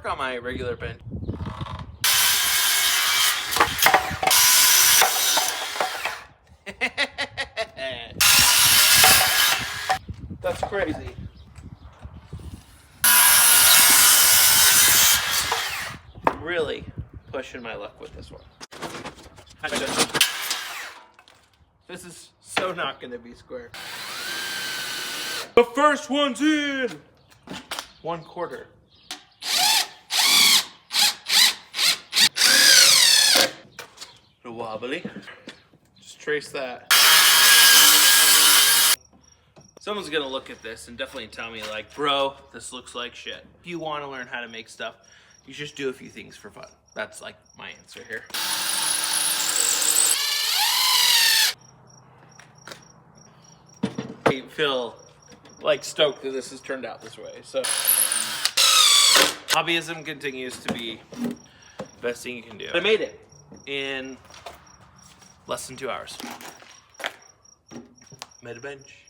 work on my regular bench. That's crazy. I'm really pushing my luck with this one. This is so not going to be square. The first one's in! 1/4. A wobbly. Just trace that. Someone's gonna look at this and definitely tell me like, bro, this looks like shit. If you want to learn how to make stuff, you just do a few things for fun. That's like my answer here. I feel like stoked that this has turned out this way. So hobbyism continues to be the best thing you can do. I made it in less than 2 hours. Made a bench.